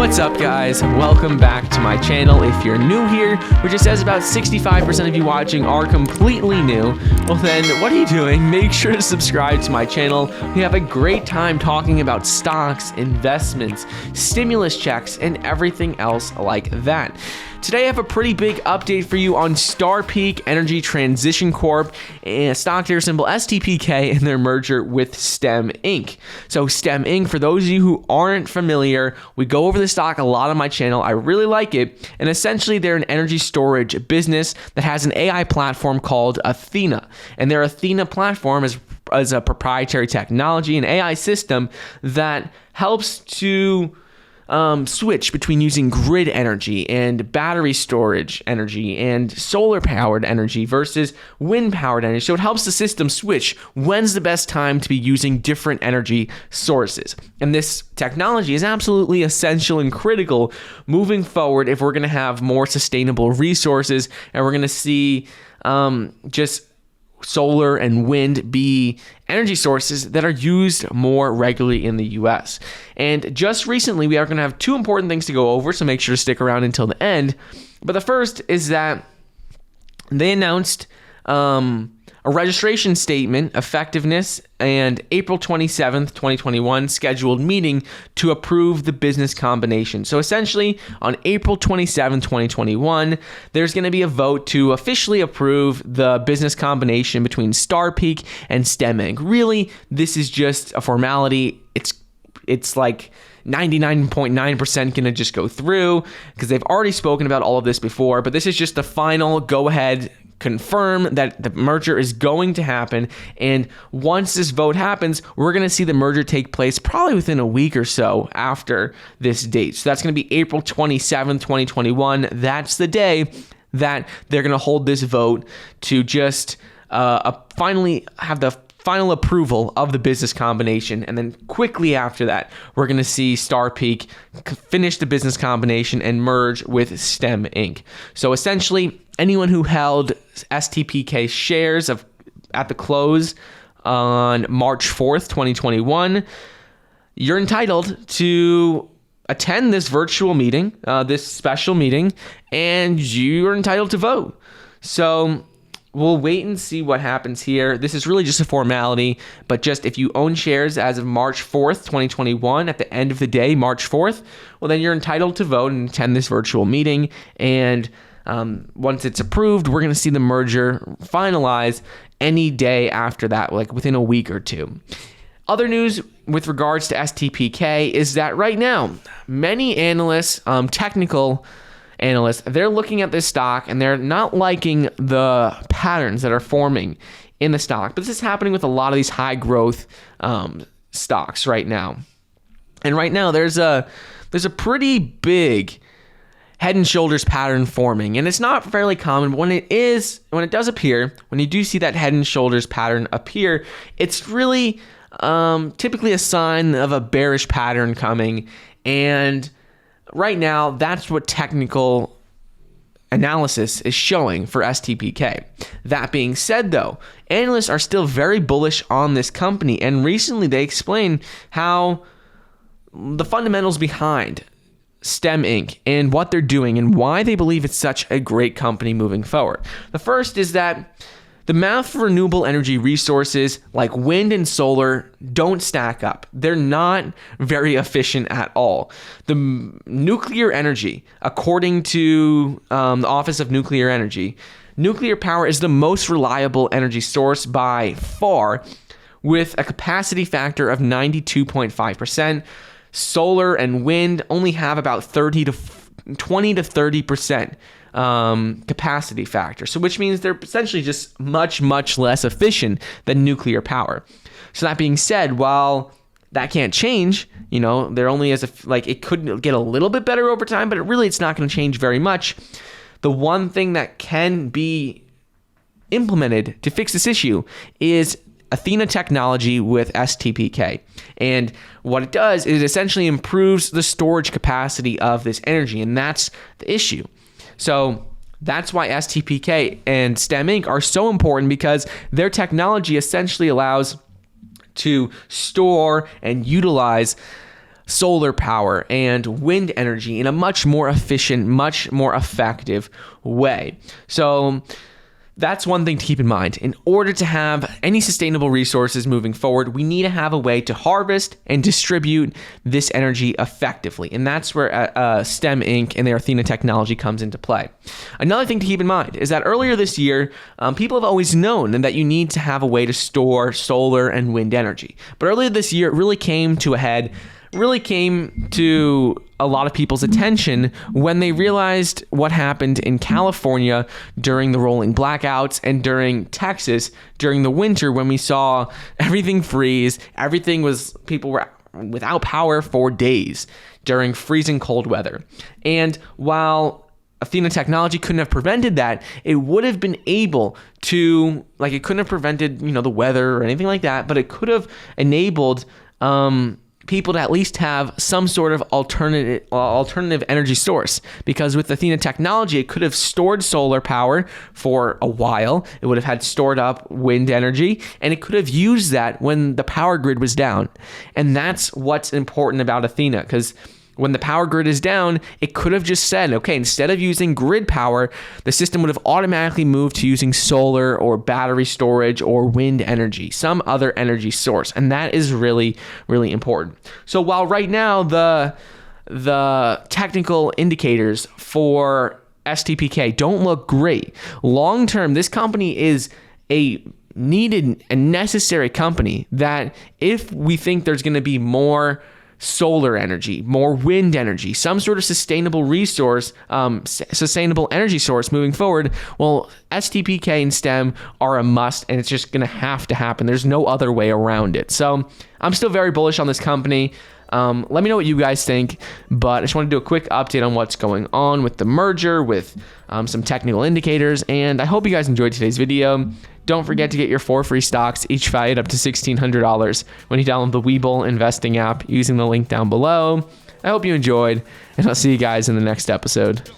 What's up, guys? Welcome back to my channel. If you're new here, which it says about 65% of you watching are completely new, well then, what are you doing? Make sure to subscribe to my channel. We have a great time talking about stocks, investments, stimulus checks, and everything else like that. Today I have a pretty big update for you on STPK Energy Transition Corp, and stock ticker symbol STPK, and their merger with STEM Inc. So STEM Inc., for those of you who aren't familiar, we go over the stock a lot on my channel. I really like it, and essentially they're an energy storage business that has an AI platform called Athena, and their Athena platform is a proprietary technology, an AI system that helps to switch between using grid energy and battery storage energy and solar powered energy versus wind powered energy. So it helps the system switch when's the best time to be using different energy sources. And this technology is absolutely essential and critical moving forward if we're going to have more sustainable resources and we're going to see just solar and wind be energy sources that are used more regularly in the US. And just recently, we are going to have two important things to go over, so make sure to stick around until the end. But the first is that they announced a registration statement, effectiveness, and April 27th, 2021 scheduled meeting to approve the business combination. So essentially, on April 27th, 2021, there's going to be a vote to officially approve the business combination between STPK and STEM Inc. Really, this is just a formality. It's like 99.9% going to just go through because they've already spoken about all of this before, but this is just the final go-ahead confirm that the merger is going to happen. And once this vote happens, we're going to see the merger take place probably within a week or so after this date. So that's going to be April 27th, 2021. That's the day that they're going to hold this vote to just finally have the final approval of the business combination. And then quickly after that, we're going to see STPK finish the business combination and merge with STEM Inc. So essentially, anyone who held STPK shares at the close on March 4th, 2021, you're entitled to attend this virtual meeting, this special meeting, and you're entitled to vote. So we'll wait and see what happens here. This is really just a formality, but just if you own shares as of March 4th, 2021, at the end of the day, March 4th, well, then you're entitled to vote and attend this virtual meeting. And once it's approved, we're going to see the merger finalize any day after that, like within a week or two. Other news with regards to STPK is that right now, many analysts, technical analysts, they're looking at this stock and they're not liking the patterns that are forming in the stock. But this is happening with a lot of these high growth stocks right now. And right now there's a pretty big head and shoulders pattern forming, and it's not fairly common, but when it does appear, when you do see that head and shoulders pattern appear, it's really typically a sign of a bearish pattern coming. And right now, that's what technical analysis is showing for STPK. That being said, though, analysts are still very bullish on this company, and recently they explained how the fundamentals behind STEM Inc. and what they're doing and why they believe it's such a great company moving forward. The first is that the math for renewable energy resources like wind and solar don't stack up. They're not very efficient at all. The nuclear energy, according to the Office of Nuclear Energy, nuclear power is the most reliable energy source by far, with a capacity factor of 92.5%. Solar and wind only have about 20 to 30% capacity factor. So which means they're essentially just much, much less efficient than nuclear power. So that being said, while that can't change, they're only it could get a little bit better over time, but it's not going to change very much. The one thing that can be implemented to fix this issue is Athena technology with STPK. And what it does is it essentially improves the storage capacity of this energy, and that's the issue. So that's why STPK and STEM Inc. are so important, because their technology essentially allows to store and utilize solar power and wind energy in a much more efficient, much more effective way. So that's one thing to keep in mind. In order to have any sustainable resources moving forward, we need to have a way to harvest and distribute this energy effectively. And that's where STEM Inc. and their Athena technology comes into play. Another thing to keep in mind is that earlier this year, people have always known that you need to have a way to store solar and wind energy. But earlier this year, it really came to a head, really came to a lot of people's attention when they realized what happened in California during the rolling blackouts and during Texas during the winter, when we saw everything freeze. People were without power for days during freezing cold weather. And while Athena technology couldn't have prevented that, it would have been able to, it couldn't have prevented, the weather or anything like that, but it could have enabled people to at least have some sort of alternative energy source. Because with Athena technology, it could have stored solar power for a while. It would have had stored up wind energy, and it could have used that when the power grid was down. And that's what's important about Athena, because when the power grid is down, it could have just said, okay, instead of using grid power, the system would have automatically moved to using solar or battery storage or wind energy, some other energy source. And that is really, really important. So while right now the technical indicators for STPK don't look great, long term, this company is a needed and necessary company that if we think there's going to be more solar energy, more wind energy, some sort of sustainable resource, sustainable energy source moving forward, well, STPK and STEM are a must, and it's just going to have to happen. There's no other way around it. So I'm still very bullish on this company. Let me know what you guys think, but I just want to do a quick update on what's going on with the merger, with some technical indicators, and I hope you guys enjoyed today's video. Don't forget to get your 4 free stocks, each valued up to $1,600 when you download the Webull investing app using the link down below. I hope you enjoyed, and I'll see you guys in the next episode.